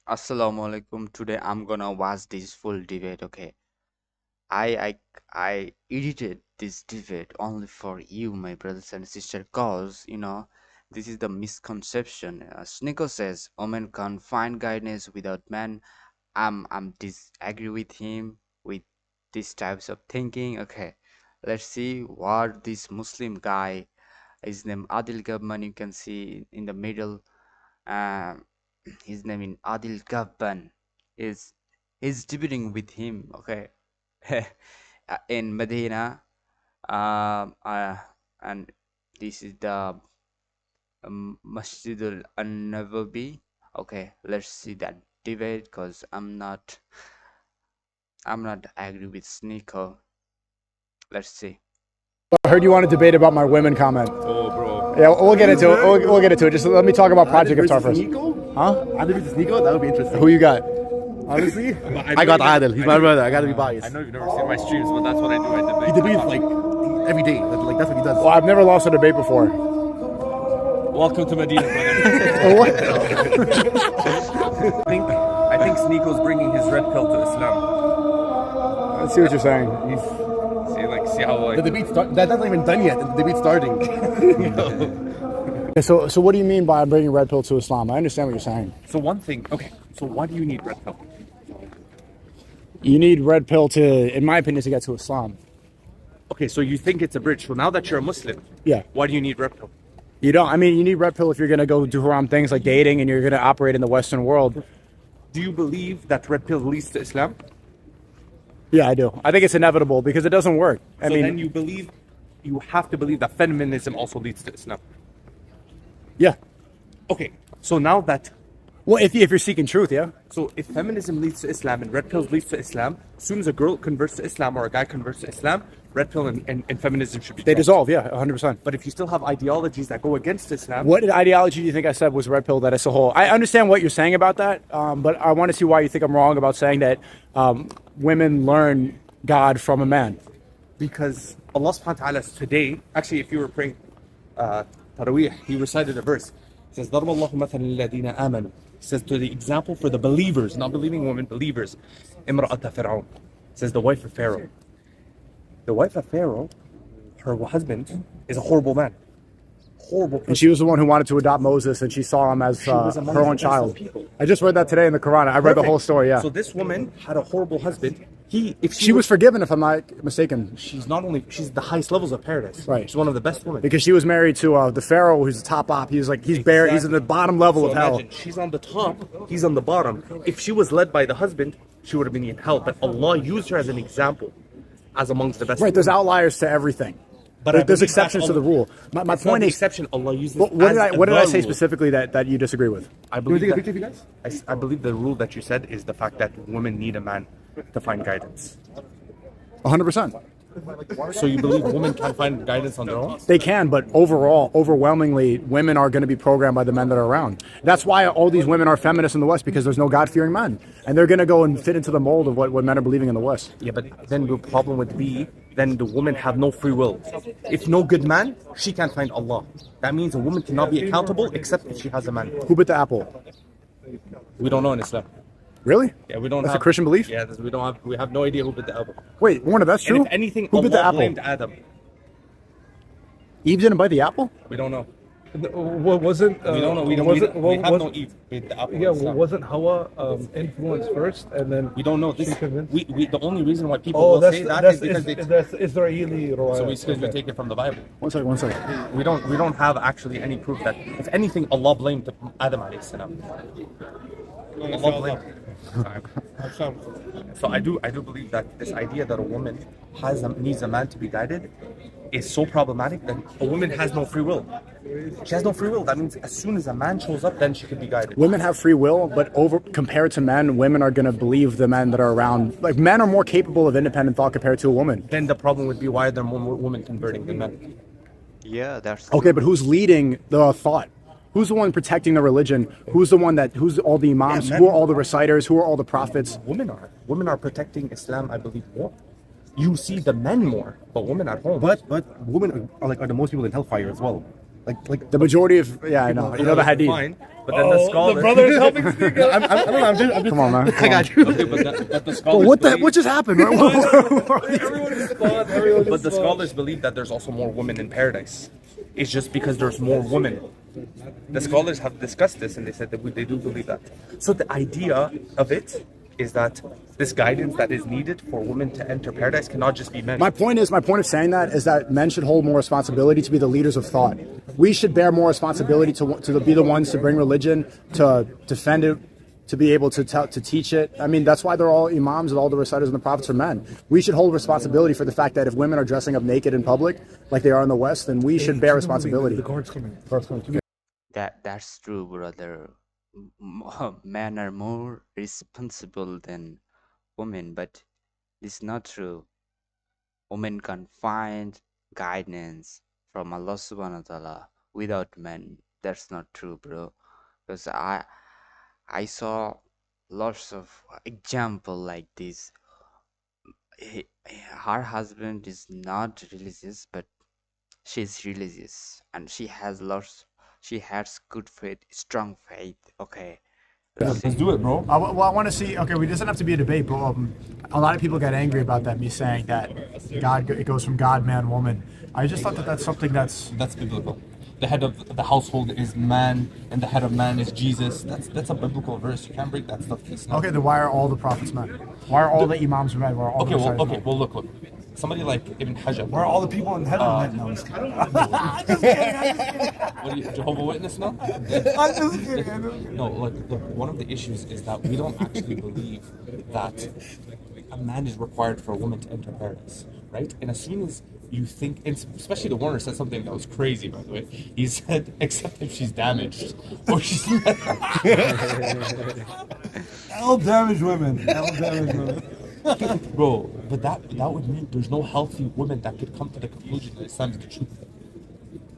Assalamu alaikum. Today I'm gonna watch this full debate. Okay, I edited this debate only for you, my brothers and sisters, cause this is the misconception. SNEAKO says women can't find guidance without men. I'm disagree with him with these types of thinking. Okay, let's see what this Muslim guy, his name Adil Gabman, you can see in the middle. Um, his name in Adil Gabban is debating with him. Okay, in Medina, um, uh, and this is the Masjidul An-Nawawi. Okay, let's see that debate because I'm not agree with SNEAKO. Let's see. I heard you want to debate about my women comment. Oh, bro. Yeah, we'll get into it. We'll get into it. Just let me talk about Project Iftar first. Huh? Adel versus SNEAKO? That would be interesting. Who you got? Honestly, I got Adel. He's my brother. I gotta be biased. I know you've never seen my streams, but that's what I do. I debate. He debates like every day. Like that's what he does. Well, I've never lost a debate before. Welcome to Medina, brother. What? I think SNEAKO's bringing his red pill to Islam. I see what you're saying. See how The debate that's not even done yet. The debate's starting. So what do you mean by bringing red pill to Islam? I understand what you're saying. So one thing, okay. So why do you need red pill? You need red pill to, in my opinion, to get to Islam. Okay, so you think it's a bridge. So now that you're a Muslim, Yeah. why do you need red pill? You don't. I mean, you need red pill if you're gonna go do haram things like dating, and you're gonna operate in the Western world. Do you believe that red pill leads to Islam? Yeah, I do. I think it's inevitable because it doesn't work. I So mean, then you have to believe that feminism also leads to Islam. yeah. Okay, so now that Well, if you're seeking truth, yeah. So if feminism leads to Islam and red pills leads to Islam, as soon as a girl converts to Islam or a guy converts to Islam, red pill and feminism should be They dropped. dissolve, yeah, 100%. But if you still have ideologies that go against Islam, What ideology do you think I said was red pill that as a whole? I understand what you're saying about that, but I want to see why you think I'm wrong about saying that women learn God from a man. because Allah subhanahu wa ta'ala today, actually if you were praying Taraweeh, he recited a verse. It says, ضرب الله مثلا للذين آمنوا. It says to the example for the believers, not believing women, believers. امرأة فرعون. It says the wife of Pharaoh. The wife of Pharaoh, her husband, is a horrible man. Horrible person. And she was the one who wanted to adopt Moses, and she saw him as was amongst her the own best of child. people. I just read that today in the Quran. I read the whole story, yeah. So this woman had a horrible husband. If She was forgiven, if I'm not mistaken, she's the highest levels of paradise. Right. She's one of the best women. because she was married to the Pharaoh, who's the top op. He's bare. He's in the bottom level So of hell. imagine, she's on the top, he's on the bottom. If she was led by the husband, she would have been in hell. But Allah used her as an example, as amongst the best. Right, there's women. outliers to everything. But There's I believe that exceptions to the Allah- rule. My It's not point the is, exception Allah uses. what did I as say the rule. specifically that you disagree with? I Can we believe take a that, picture of you guys? I believe the rule that you said is the fact that women need a man to find guidance. 100%. So you believe women can find guidance on their own? They can, but overall, overwhelmingly, women are going to be programmed by the men that are around. That's why all these women are feminists in the West, because there's no God-fearing men. And they're going to go and fit into the mold of what men are believing in the West. Yeah, but then the problem would be, then the women have no free will. If no good man, she can't find Allah. That means a woman cannot be accountable except if she has a man. Who bit the apple? We don't know in Islam. Really? Yeah, we don't. That's have, a Christian belief? Yeah, we don't have. We have no idea who bit the apple. Wait, Warner, that's true? And if anything, Who bit the Allah apple? blamed Adam. Eve didn't bite the apple? We don't know. Wasn't We don't know. We don't. wasn't, we have no wasn't, Eve bit the apple. in yeah, Islam. wasn't Hawa influenced first and then We don't know. This. she convinced? We the only reason why people Oh, will that's say that that's is because they. that's Israeli riwayat. So we Okay. take it from the Bible. One second. We don't have actually any proof that if anything Allah blamed Adam alayhi salam. Allah blamed. So I do believe that this idea that a woman needs a man to be guided is so problematic that a woman has no free will. She has no free will. That means as soon as a man shows up, then she can be guided. Women have free will, but compared to men, women are going to believe the men that are around. Like, men are more capable of independent thought compared to a woman. Then the problem would be why are there more women converting than men? Yeah, that's Okay, but who's leading the thought? Who's the one protecting the religion? Who's all the imams? Yeah, Who are all the reciters? Who are all the prophets? Women are protecting Islam, I believe, more. You see the men more, but women at home. But women are the most people in hellfire as well. like The majority of I know you know the hadith. fine, but then the scholars. The brother is helping speak up. I don't know. I'm just Come on, man. I got you. Okay, but the Bro, scholars. what just happened? Everyone respond. Everyone But the respond. scholars believe that there's also more women in paradise. It's just because there's more women. The scholars have discussed this and they said that they do believe that. So the idea of it is that this guidance that is needed for women to enter paradise cannot just be men. My point of saying that is that men should hold more responsibility to be the leaders of thought. We should bear more responsibility to be the ones to bring religion, to defend it, to be able to teach it. I mean, that's why they're all imams and all the reciters and the prophets are men. We should hold responsibility for the fact that if women are dressing up naked in public, like they are in the West, then we should bear responsibility. The guard's coming. That's true, brother. Men are more responsible than women, but it's not true. Women can find guidance from Allah subhanahu wa ta'ala without men. That's not true, bro. Because I saw lots of example like this. Her husband is not religious, but she's religious and she has good faith, strong faith. Okay. Let's do it, bro. I want to see. Okay, we doesn't have to be a debate, but a lot of people get angry about that. Me saying that it goes from God, man, woman. I just thought that that's something that's biblical. The head of the household is man, and the head of man is Jesus. That's a biblical verse. You can't break that stuff to Islam. okay. Then why are all the prophets men? Why are all the imams men? Why are all the reciters men? Well, look. Somebody like Ibn Hajar. Where are all the people in heaven men? No, I'm just kidding. What are you, Jehovah Witness now? I'm just kidding. No, look, one of the issues is that we don't actually believe that a man is required for a woman to enter paradise, right? And as soon as you think, and especially the Warner said something that was crazy, by the way. He said, except if she's damaged or she's L damaged women. L damaged women. bro. But that would mean there's no healthy woman that could come to the conclusion that Islam is the truth.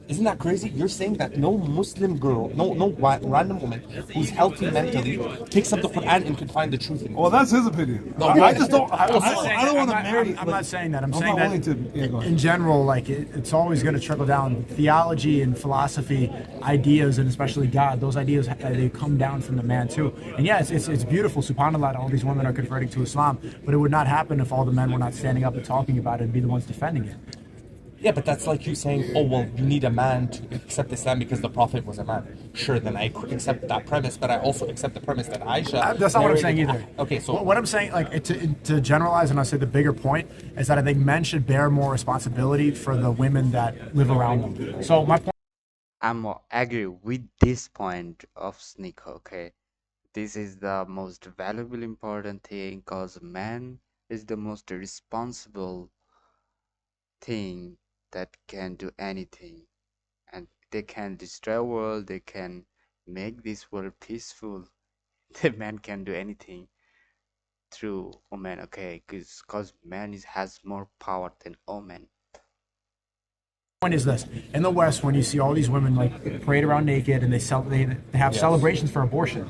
Isn't that crazy? You're saying that no Muslim girl, no random woman who's healthy mentally picks up the Quran and can find the truth in it. Well, that's his opinion. No, I just don't. I don't want to I'm marry. not saying that. I'm I'm saying not that willing to. Yeah, go ahead. in general, like it's always going to trickle down. Theology and philosophy, ideas, and especially God. Those ideas they come down from the man too. And yeah, it's beautiful. SubhanAllah, all these women are converting to Islam, but it would not happen if all the men were not standing up and talking about it and be the ones defending it. Yeah, but that's like you saying, oh, well, you need a man to accept Islam because the Prophet was a man. Sure, then I accept that premise, but I also accept the premise that Aisha... That's not what I'm saying either. Okay, so... What I'm saying, like, to generalize, and I'll say the bigger point, is that I think men should bear more responsibility for the women that live around them. So my point... I'm agree with this point of SNEAKO, okay? This is the most valuable, important thing, because man is the most responsible thing that can do anything, and they can destroy the world, they can make this world peaceful. The man can do anything through woman, okay? Because man has more power than woman. Point is this: in the West, when you see all these women like parade around naked and they have celebrations for abortion,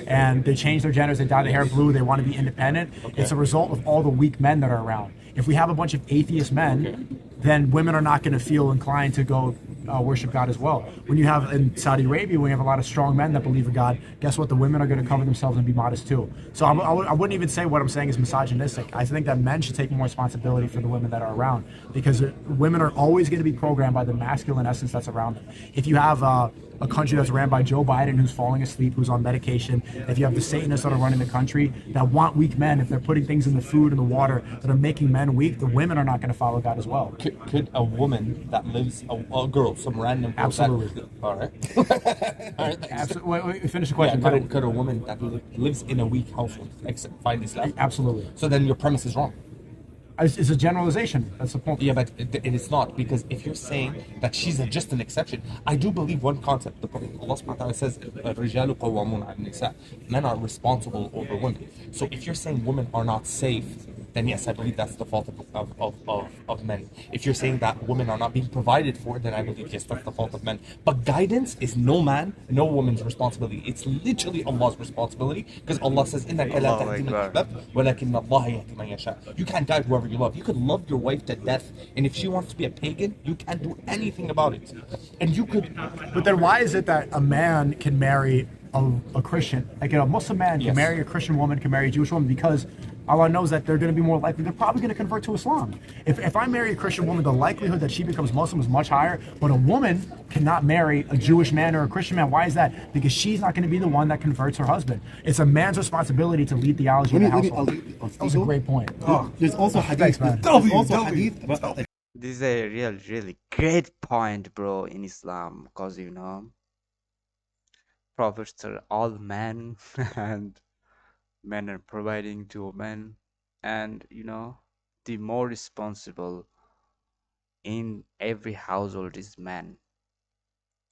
and they change their genders, they dye their hair blue, they want to be independent. It's a result of all the weak men that are around. If we have a bunch of atheist men, then women are not going to feel inclined to go worship God as well. When you have in Saudi Arabia, when you have a lot of strong men that believe in God, guess what? The women are going to cover themselves and be modest too. So I wouldn't even say what I'm saying is misogynistic. I think that men should take more responsibility for the women that are around, because women are always going to be programmed by the masculine essence that's around them. If you have a country that's ran by Joe Biden who's falling asleep, who's on medication, if you have the Satanists that are running the country that want weak men, if they're putting things in the food and the water that are making men weak, the women are not going to follow God as well. Could a woman that lives, a girl, some random girl... Absolutely. All right. All right. Absolutely. Wait, finish the question. Yeah, could a woman that lives in a weak household find Islam? Absolutely. So then your premise is wrong. It's a generalization. That's the point. Yeah, but it is not, because if you're saying that she's just an exception, I do believe one concept. The Prophet Allah subhanahu wa ta'ala says, "Rijalu qawwamun 'ala nisa." Men are responsible over women. So if you're saying women are not safe then yes, I believe that's the fault of men. If you're saying that women are not being provided for, then I believe yes, that's the fault of men. But guidance is no man, no woman's responsibility. It's literally Allah's responsibility, because Allah says, إِنَّكَ لَا Allahu تَهْدِي مَنْ Akbar. أَحْبَبْتَ وَلَكِنَّ اللَّهَ يَهْدِي مَنْ يَشَاءُ. You can't guide whoever you love. You could love your wife to death, and if she wants to be a pagan, you can't do anything about it. And you could. But then why is it that a man can marry a Christian, like a Muslim man can Yes. marry a Christian woman, can marry a Jewish woman, because Allah knows that they're going to be more likely, they're probably going to convert to Islam. If I marry a Christian woman, the likelihood that she becomes Muslim is much higher, but a woman cannot marry a Jewish man or a Christian man. Why is that? Because she's not going to be the one that converts her husband. It's a man's responsibility to lead theology in the household. That was a great point. There's also hadith. Thanks, man. There's also hadith about This is a really great point, bro, in Islam, because prophets are all men, and men are providing to women, and the more responsible in every household is man.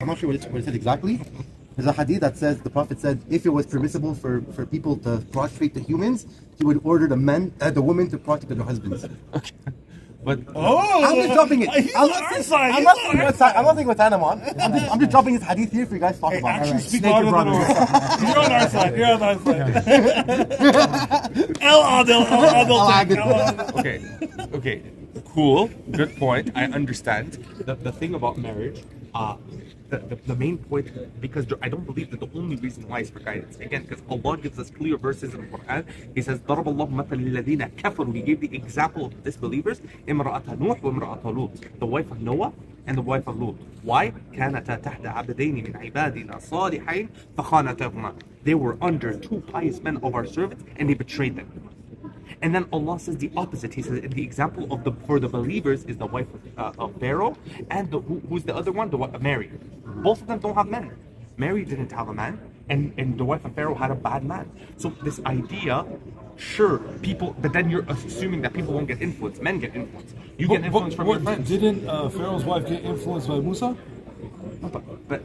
I'm not sure what it said exactly. There's a hadith that says, the Prophet said, if it was permissible for people to prostrate to humans, he would order the women to prostrate to their husbands. But I'm just dropping it. I'm not saying what side I'm on. I'm just dropping this hadith here for you guys to talk about. Actually, speak Snake your louder than brother. You're on our side. You're on our side. El Adel. okay, cool, good point. I understand. The thing about marriage, the main point, because I don't believe that the only reason why is for guidance. Again, because Allah gives us clear verses in the Quran. He says, ضرب الله مثل الذين كفروا. He gave the example of disbelievers, امرأة نوح وامرأة لوط, the wife of Noah and the wife of Lut. Why? كانتا تحت عبدين من عبادنا صالحين فخانتهما. They were under two pious men of our servants, and they betrayed them. And then Allah says the opposite. He says the example of for the believers is the wife of Pharaoh, and who's the other one? Mary. Both of them don't have men. Mary didn't have a man, and the wife of Pharaoh had a bad man. So this idea, sure, people, but then you're assuming that people won't get influenced. Men get influenced. You get influence from your friends. Didn't Pharaoh's wife get influenced by Musa? But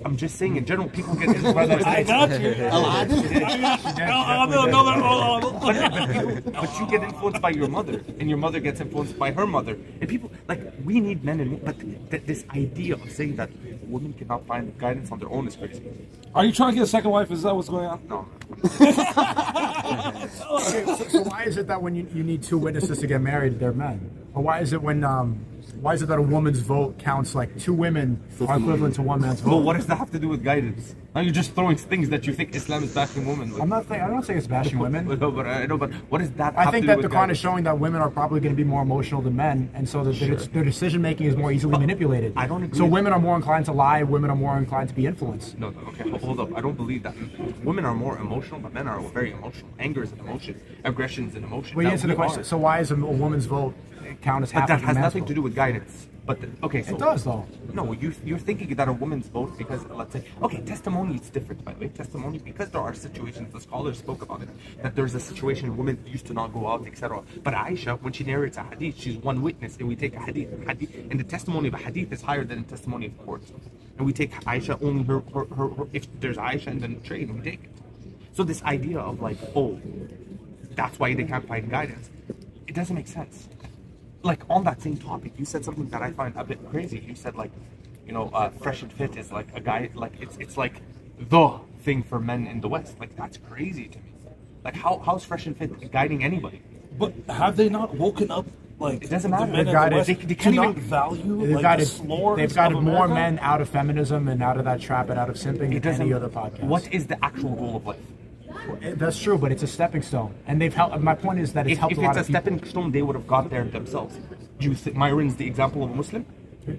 I'm just saying, in general, people get influenced by their I got you. But you get influenced by your mother, and your mother gets influenced by her mother. And people, we need men and women, but this idea of saying that women cannot find guidance on their own is crazy. Are you trying to get a second wife? Is that what's going on? No. Okay, so why is it that when you need two witnesses to get married, they're men? Or why is it why is it that a woman's vote counts like two women are equivalent to one man's vote? Well, what does that have to do with guidance? Now you're just throwing things that you think Islam is bashing women with. I'm not saying it's bashing women. I know, but what does that have I think to do that with the Quran guidance? is showing that women are probably going to be more emotional than men, and so that their decision making is more easily manipulated. I don't agree. So women are more inclined to lie. Women are more inclined to be influenced. No, okay, hold up. I don't believe that. Women are more emotional, but men are very emotional. Anger is an emotion. Aggression is an emotion. Well, you Now, answer the we question. are. So why is a woman's vote count as half But of that a has man's nothing vote? to do with guidance. But so It does, though. No, you're thinking that a woman's vote because, let's say, okay, testimony is different, by the way. Testimony, because there are situations, the scholars spoke about it, that there's a situation women used to not go out, etc. But Aisha, when she narrates a hadith, she's one witness, and we take a hadith, and the testimony of a hadith is higher than the testimony of court. And we take Aisha, only her if there's Aisha in the train, we take it. So this idea of that's why they can't find guidance, it doesn't make sense. On that same topic, you said something that I find a bit crazy. You said fresh and fit is like a guy, it's like the thing for men in the West. That's crazy to me. How's fresh and fit guiding anybody? But have they not woken up? It doesn't matter. The men in the guided- West they to can't not even value They've the guided slores of more America? men out of feminism and out of that trap and out of simping It than any doesn't. other podcast. What is the actual goal of life? That's true, but it's a stepping stone, and they've helped. My point is that it's If helped a lot it's a of people. stepping stone, they would have got there themselves. Do you think Myron's the example of a Muslim?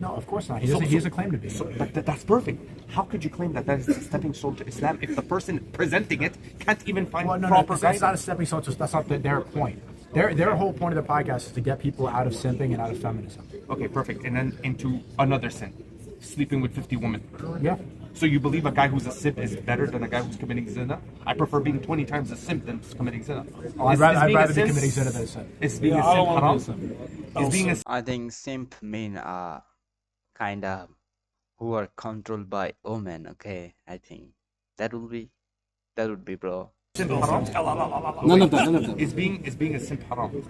No, of course not. He doesn't claim to be. But that's perfect. How could you claim that is a stepping stone to Islam if the person presenting it can't even find Well, no, proper that's not a guidance? stepping stone. That's not their point. Their whole point of the podcast is to get people out of simping and out of feminism. Okay, perfect. And then into another sin, sleeping with 50 women. Yeah. So you believe a guy who's a simp is better than a guy who's committing zina? I prefer being 20 times a simp than committing zina. I'd rather be committing zina than a simp. Is being Yeah, a I don't simp wanna haram? be a simp. Is being a I think simp men are kind of who are controlled by women. Okay, I think that would be bro. Simp haram? None of that. None of that. Is being a simp haram?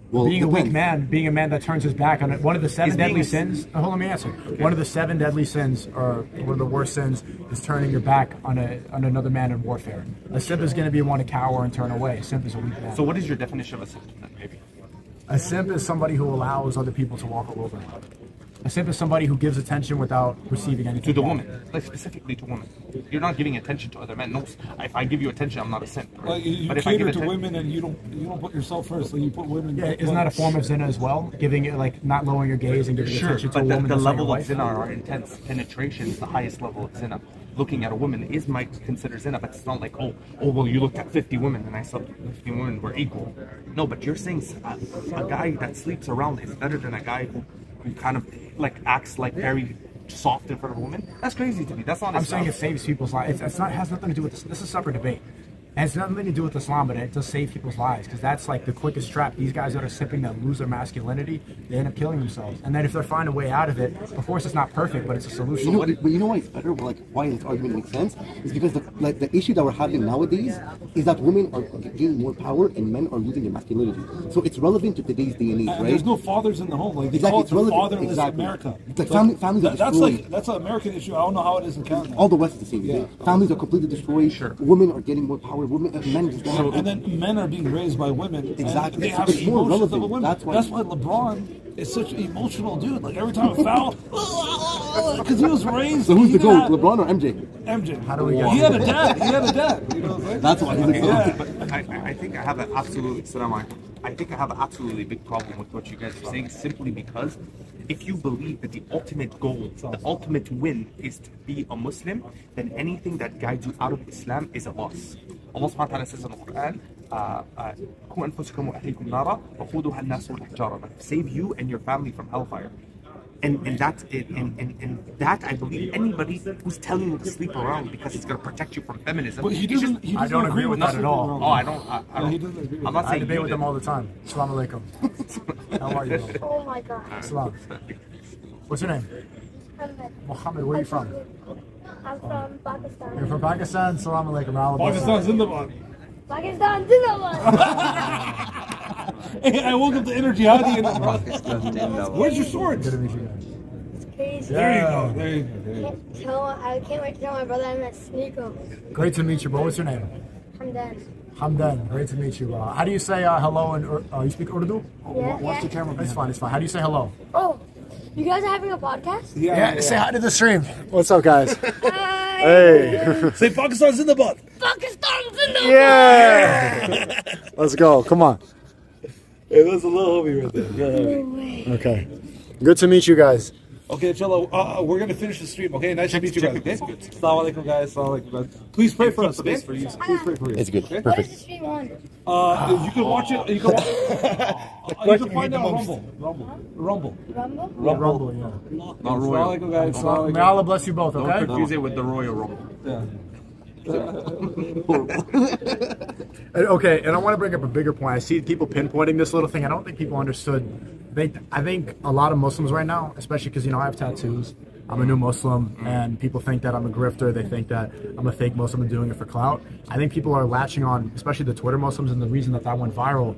Well, Being a weak depends. man, being a man that turns his back on it. One of the seven Is being deadly a- sins. Hold on, let me answer. One of the seven deadly sins, or one of the worst sins, is turning your back on another man in warfare. A simp is going to be one to cower and turn away. A simp is a weak man. So what is your definition of a simp then, maybe? A simp is somebody who allows other people to walk all over him. A simp is somebody who gives attention without receiving anything To the back. woman, like specifically to women. You're not giving attention to other men. No, if I give you attention, I'm not a simp. Right? Like you But if I give cater to attention, women and you don't put yourself first, so you put women. Yeah, isn't that a form of zina as well? Giving it, like, not lowering your gaze and giving sure, attention to a but woman the that's not your level of wife? zina or intense penetration is the highest level of zina. Looking at a woman is might consider zina, but it's not like oh well, you looked at 50 women and I saw 50 women were equal. No, but you're saying a guy that sleeps around is better than a guy who kind of like acts like very soft in front of a woman. That's crazy to me. That's not. I'm Islam. saying it saves people's lives. It's not has nothing to do with this. This is a separate debate. It has nothing to do with Islam, but it does save people's lives because that's like the quickest trap. These guys that are sipping that lose their masculinity, they end up killing themselves. And then if they find a way out of it, of course it's not perfect, but it's a solution. But you know why it's better? Like why this argument makes sense is because the issue that we're having nowadays is that women are gaining more power and men are losing their masculinity. So it's relevant to today's day and age, And right? there's no fathers in the home. Like they Exactly, call it it's the relevant. fatherless Exactly. America. It's like families are destroyed. That's an American issue. I don't know how it is in Canada. All the West is the same. Yeah. Families are completely destroyed. Sure. Women are getting more power. Men just don't have And then men are being raised by women. Exactly. And they have It's more emotions of a relevant. woman. That's why- LeBron is such an emotional dude. Like every time a foul, because he was raised. So who's he the GOAT, didn't LeBron or MJ? have- MJ. How do we get He here? had a dad. He had a dad. You know what I'm saying? That's why he's the Yeah. GOAT. But I think I have an absolutely I think I have an absolutely big problem with what you guys are saying simply because if you believe that the ultimate goal, the ultimate win is to be a Muslim, then anything that guides you out of Islam is a loss. Allah subhanahu wa ta'ala says in the Quran, "Qu anfusakum wa ahlikum nara wa quduha an-nas wal hijara." Like, save you and your family from hellfire. And that I believe anybody who's telling you to sleep around because it's going to protect you from feminism. But he is just- doesn't. He I doesn't don't agree with that at sleeping all. around. Oh, I don't. I No, don't. he doesn't agree with I'm not I saying debate you with did. them all the time. Assalamu alaikum. How are you? Oh my god. Islam. What's your name? Mohammed, where are you from? I'm from Pakistan. You're from Pakistan? Assalamu alaikum. Pakistan Zindabad. Pakistan, Zindabad. Hey, I woke up to energy. How do you know? Pakistan. Where's your swords? Good to meet you guys. Crazy. There you go. There you go. There you go. I can't wait to tell my brother I'm at SNEAKO. Great to meet you, bro. What's your name? I'm done. Hamdan. Great to meet you. How do you say hello in you speak Urdu? Yeah, Watch the yeah. camera. It's fine. It's fine. How do you say hello? Oh, you guys are having a podcast? Yeah, say hi to the stream. What's up, guys? Hi. Hey. Say Pakistan Zindabad. Pakistan, Zindabad. Yeah. Let's go. Come on. Hey, that's a little homie right there. No way. Okay. Good to meet you guys. Okay, inshallah, we're gonna finish the stream. Okay, nice to meet you guys. Okay, It's good. Assalamu alaikum, guys. Assalamu alaikum, guys. Please pray for us. Okay? Please pray for you. It's good. Okay? What is the stream on? You can watch it. You can. You can find out Rumble. Rumble? Rumble, yeah. Not Assalamu royal. alaikum, guys. Assalamu May alaikum. Allah bless you both, Don't okay? confuse it with the Royal Rumble. Yeah. Okay, and I want to bring up a bigger point. I see people pinpointing this little thing. I don't think people understood. I think a lot of Muslims right now, especially because, I have tattoos. I'm a new Muslim, and people think that I'm a grifter. They think that I'm a fake Muslim and doing it for clout. I think people are latching on, especially the Twitter Muslims, and the reason that went viral,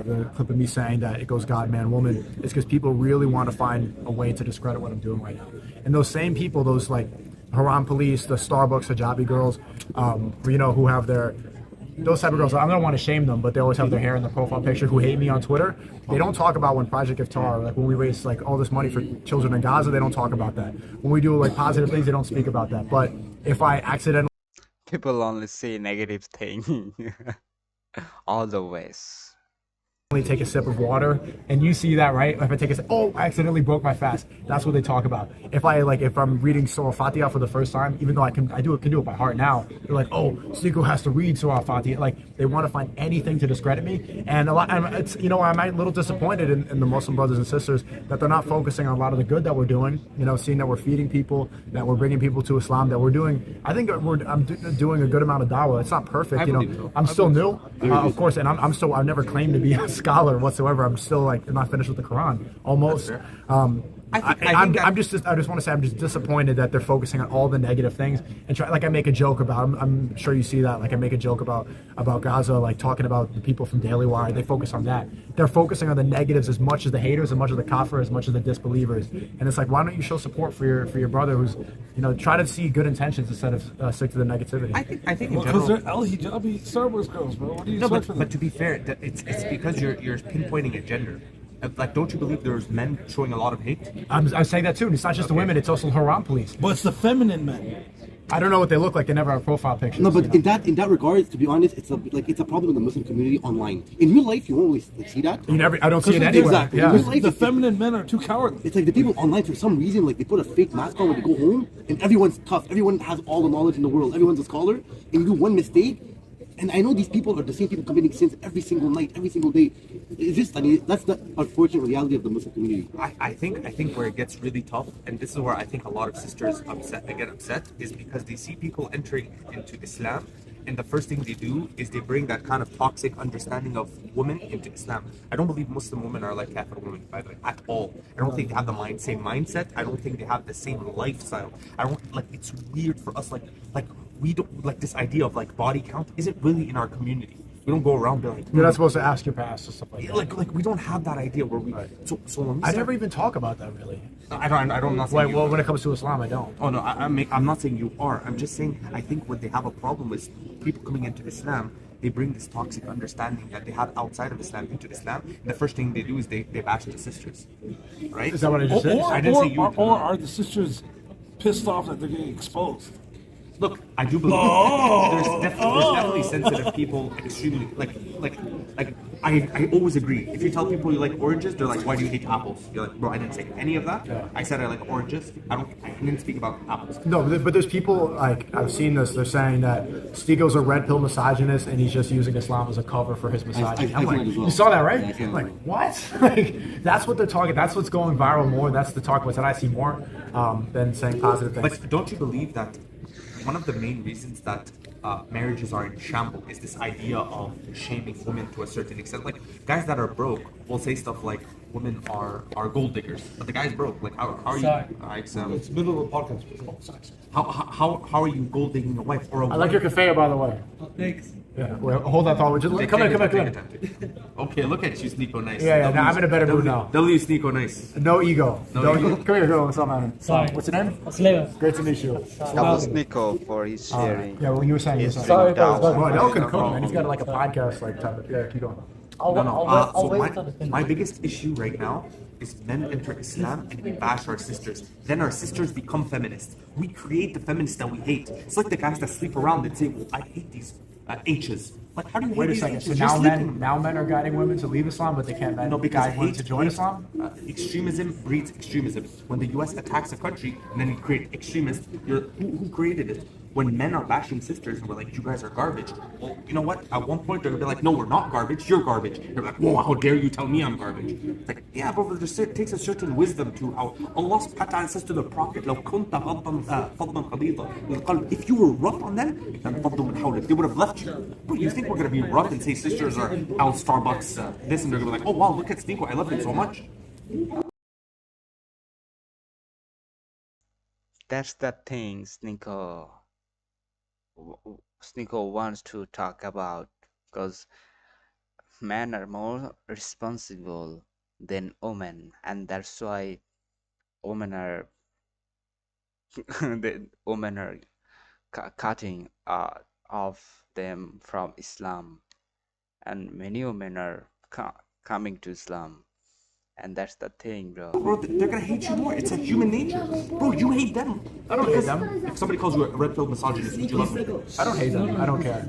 the clip of me saying that it goes God, man, woman, is because people really want to find a way to discredit what I'm doing right now. And those same people, those like Haram Police, the Starbucks hijabi girls, who have those type of girls, I don't want to shame them, but they always have their hair in their profile picture, who hate me on Twitter. They don't talk about when Project Iftar, like when we raise like all this money for children in Gaza, they don't talk about that. When we do like positive things, they don't speak about that. But if I accidentally People only see negative thing. Always. take a sip of water and you see that, right? If I take a sip, I accidentally broke my fast. That's what they talk about. If I'm reading Surah Fatiha for the first time, even though I can do it by heart now, they're like, SNEAKO has to read Surah Fatiha. Like, they want to find anything to discredit me. And I'm a little disappointed in the Muslim brothers and sisters that they're not focusing on a lot of the good that we're doing, seeing that we're feeding people, that we're bringing people to Islam, that we're doing, I'm doing a good amount of dawah. It's not perfect, I'm still new, of course, and I've never claimed to be a scholar whatsoever. I'm still I'm not finished with the Quran, almost. I'm just I just want to say I'm just disappointed that they're focusing on all the negative things and try, like I make a joke about. I'm sure you see that. Like I make a joke about Gaza, like talking about the people from Daily Wire. They focus on that. They're focusing on the negatives as much as the haters, as much as the kafir, as much as the disbelievers. And it's like, why don't you show support for your brother who's, try to see good intentions instead of stick to the negativity. I think in Because general. they're El Hijabi Star Wars girls, bro. What do you No, expect from but them? to be fair, it's because you're pinpointing a gender. Like, don't you believe there's men showing a lot of hate? I'm saying that too. And it's not just the women; it's also the Haram police. But it's the feminine men. I don't know what they look like. They never have profile pictures. No, but in that regard, to be honest, it's a problem in the Muslim community online. In real life, you won't always see that. I don't see it anywhere. Exactly. Yeah. In real life, The feminine men are too cowardly. it's like the people online for some reason, like they put a fake mask on when they go home, and everyone's tough. Everyone has all the knowledge in the world. Everyone's a scholar, and you do one mistake. And I know these people are the same people committing sins every single night, every single day. It's just, that's the unfortunate reality of the Muslim community. I think where it gets really tough, and this is where I think a lot of sisters get upset, is because they see people entering into Islam, and the first thing they do is they bring that kind of toxic understanding of women into Islam. I don't believe Muslim women are like Kafir women, by the way, at all. I don't think they have the same mindset. I don't think they have the same lifestyle. I don't like. It's weird for us, like we don't like this idea of like body count isn't really in our community. We don't go around being like, You're not supposed to ask your past or stuff like that. like we don't have that idea where we. So when we I start, never even talk about that really. I don't. I'm not saying you. Well, when it comes to Islam, I don't. Oh no, I'm not saying you are. I'm just saying I think what they have a problem with people coming into Islam. They bring this toxic understanding that they have outside of Islam into Islam. And the first thing they do is they bash the sisters, right? Is that what I just said? I didn't say you. Or are the sisters pissed off that they're getting exposed? Look, I do believe there's definitely sensitive people, extremely like I always agree. If you tell people you like oranges, they're like, why do you hate apples? You're like, bro, I didn't say any of that. Yeah. I said I like oranges. I didn't speak about apples. No, but there's people, like, I've seen this, they're saying that Stiko's a red pill misogynist and he's just using Islam as a cover for his misogyny. I'm I like, heard as well. you saw that, right? Yeah, I saw I'm that. like, what? Like, that's what they're talking, that's what's going viral more, that's the talk that I see more than saying positive things. But don't you believe that one of the main reasons that marriages are in shambles is this idea of shaming women to a certain extent? Like, guys that are broke will say stuff like women are gold diggers, but the guy's broke. Like, how are you? It's middle of the podcast. How are you gold digging a wife or a I like your cafe, by the way. Thanks. Yeah, well, hold that thought. Just come in. Okay, look at you, SNEAKO nice. Yeah, now I'm in a better mood now. W SNEAKO nice. No ego. No ego. Come here, girl. What's up, man? Sorry. What's your name? Slava. Great to meet you. That was SNEAKO for his sharing. Yeah, well, you were saying. Sorry, Well, Adel can cook, man. He's got like a podcast, like type of. Yeah, keep going. I'll So wait until the my biggest issue right now is men enter Islam and we bash our sisters. Then our sisters become feminists. We create the feminists that we hate. It's like the guys that sleep around and say, well, I hate these H's. Like, how do you hate Wait a these second. H's? So You're now sleeping. men are guiding women to leave Islam, but they can't No, because guide women hate to join Islam. Extremism breeds extremism. When the U.S. attacks a country and then you create extremists, who created it? When men are bashing sisters and we're like, you guys are garbage. Well, you know what? At one point they're gonna be like, no, we're not garbage. You're garbage. They're like, whoa, how dare you tell me I'm garbage? It's like, yeah, but it takes a certain wisdom to how Allah subhanahu wa ta'ala says to the Prophet, لو كنت فظا غليظا القلب. If you were rough on them, then فضوا من حولك. They would have left you. But you think we're gonna be rough and say sisters are out Starbucks this, and they're gonna be like, oh wow, look at SNEAKO, I love him so much. That's the thing SNEAKO wants to talk about, because men are more responsible than women, and that's why women are women are cutting off them from Islam, and many women are coming to Islam. And that's the thing, bro. Bro, they're gonna hate you more. It's a human nature. Bro, you hate them. I don't hate them. If somebody calls you a red pill misogynist, would you love him? I don't hate them. I don't care.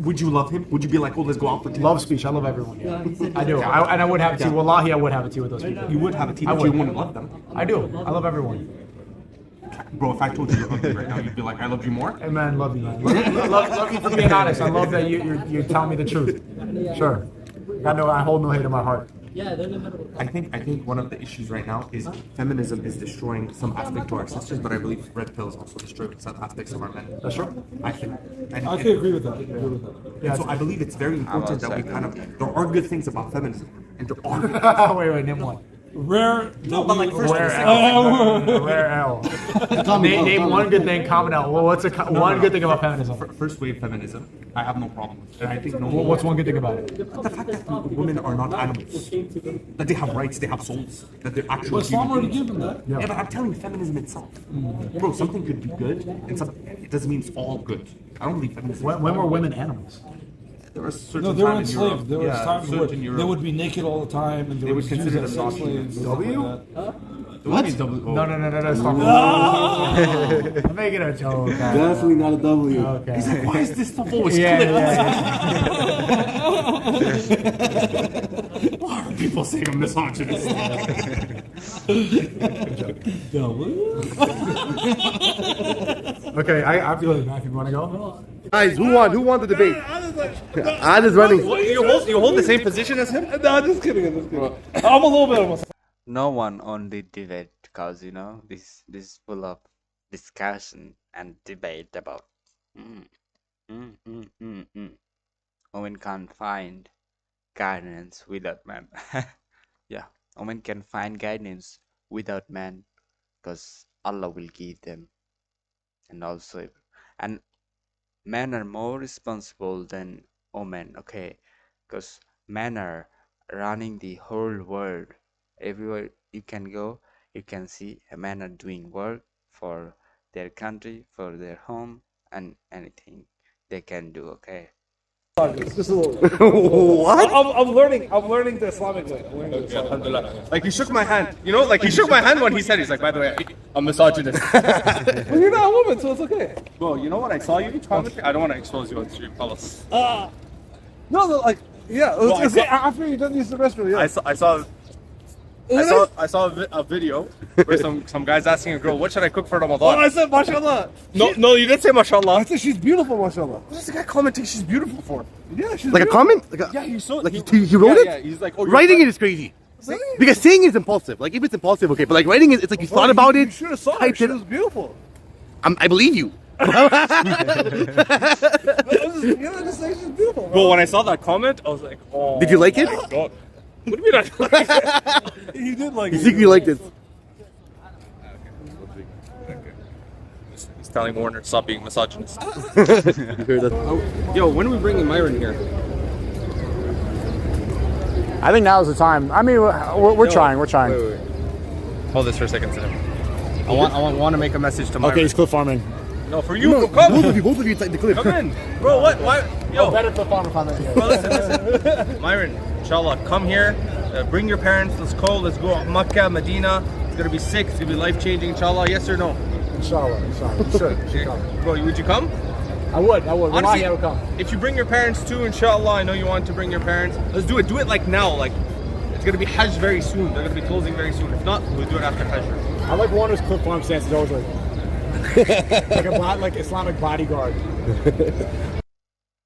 Would you love him? Would you be like, oh, let's go out for tea? Love speech. I love everyone. Yeah. I do. And I would have a tea. Wallahi, I would have a tea with those people. You would have a tea, I but you would. wouldn't love them. I do. I love everyone. Bro, if I told you you're ugly right now, you'd be like, I love you more? Hey, man, love you, man. Love you for being honest. I love that you're telling me the truth. Sure. I hold no hate in my heart. Yeah, they're in the middle. I think one of the issues right now is feminism is destroying some aspect to our sisters, but I believe red pills also destroy some aspects of our men. That's true. I think. And, I can agree with that. Yeah, so I believe it's very important that we kind of, there are good things about feminism, and there are wait, name one. Rare. No, but like first Rare thing. L. Rare L. Name one good thing, comment out. Well, what's one good thing about feminism? First wave feminism, I have no problem with. And I think no. What's one good thing about it? The fact that women are not animals, that they have rights, they have souls, that they're actual. Well, Islam human already beings. given that. Yeah, but I'm telling you, feminism itself, bro. Something could be good, and it doesn't mean it's all good. I don't believe feminism. When were women animals? There was certain No, they were time in Europe. enslaved. There was times where certain they Europe. would be naked all the time, and they would would consider use them as sex slaves. and stuff W? like that. What? No, stop. I'm making a joke. Definitely not a W. Okay. He's like, why is this stuff always Yeah, clipped? yeah. Why are people saying I'm misogynist? Okay, I have to go to the bathroom. Want to go? Guys, who won? Who won the debate? Adel is running. You hold the same position as him? No, I'm just kidding. I'm just kidding. I'm a little bit of a. No one on the debate because this is full of discussion and debate about mm, women can't find guidance without man. Yeah, women can find guidance without man because Allah will give them, and also and men are more responsible than women. Okay, because men are running the whole world. Everywhere you can go, you can see a men are doing work for their country, for their home, and anything they can do. Okay. What? I'm learning. I'm learning the Islamic way. I'm learning the Islamic way. Alhamdulillah. Like he shook my hand. You know, like he shook my hand when he said, he's like, by the way, I'm misogynist. Well, you're not a woman, so it's okay. Bro, you know what? I saw you commenting. I don't want to expose you on stream, fellas. No, like, yeah. After you're done using the restroom, yeah. I saw a video where some guys asking a girl, what should I cook for Ramadan? I said, mashallah. No, you didn't say mashallah. I said she's beautiful, mashallah. What's the guy commenting she's beautiful for? Yeah, she's Like a beautiful. comment? Like a, Yeah, he's so like he wrote it? Yeah, he's like, oh, you're Writing fine. it is crazy. Because saying is impulsive. Like if it's impulsive, okay. But like writing it, it's like you thought about You it. should have saw her. typed She it. was beautiful. I believe you. You know, just say she's beautiful. Bro, when I saw that comment, I was like, oh. Did you like it? my God. What do you mean I like it? He did like You it. think you liked it? He's telling Warner, stop being misogynist. You heard that? Yo, when are we bringing Myron here? I think now's the time. I mean, we're trying. We're trying. Wait. Hold this for a second, Sam. I want to make a message to Myron. Okay, it's cliff farming. No, for you. Come. Both of you, take the clip. Come in. Bro, what? Why? Yo. Better cliff farming comment. Bro, listen. Myron, inshallah, come here. Bring your parents. Let's go. Let's go Makkah, Medina. It's going to be sick. It's going to be life-changing, inshallah. Yes or no? Inshallah. Should come. Bro, would you come? I would. Honestly, I would come. if you bring your parents too, inshallah, I know you want to bring your parents. Let's do it. Do it like now. Like, it's going to be Hajj very soon. They're going to be closing very soon. If not, we'll do it after Hajj. I like Warner's cliff farm stance. Is always like Islamic bodyguard.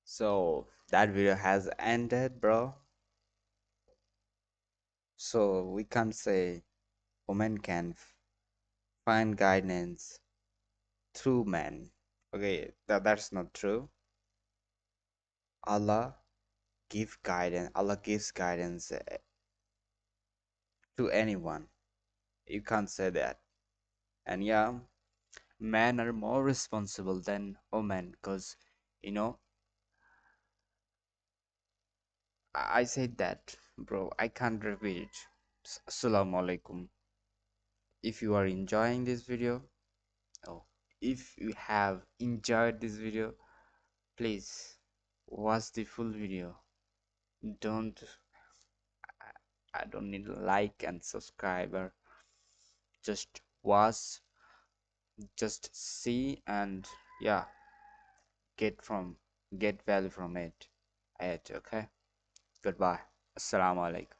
So that video has ended, bro. So we can't say women can find guidance through men. Okay, that's not true. Allah gives guidance to anyone. You can't say that. And yeah, men are more responsible than women because I said that, bro. I can't repeat it. Assalamu alaikum. If you are enjoying this video, if you have enjoyed this video, please watch the full video. Don't I don't need a like and subscriber. Just watch, just see, and yeah, get value from it. Okay. Goodbye. Assalamu alaikum.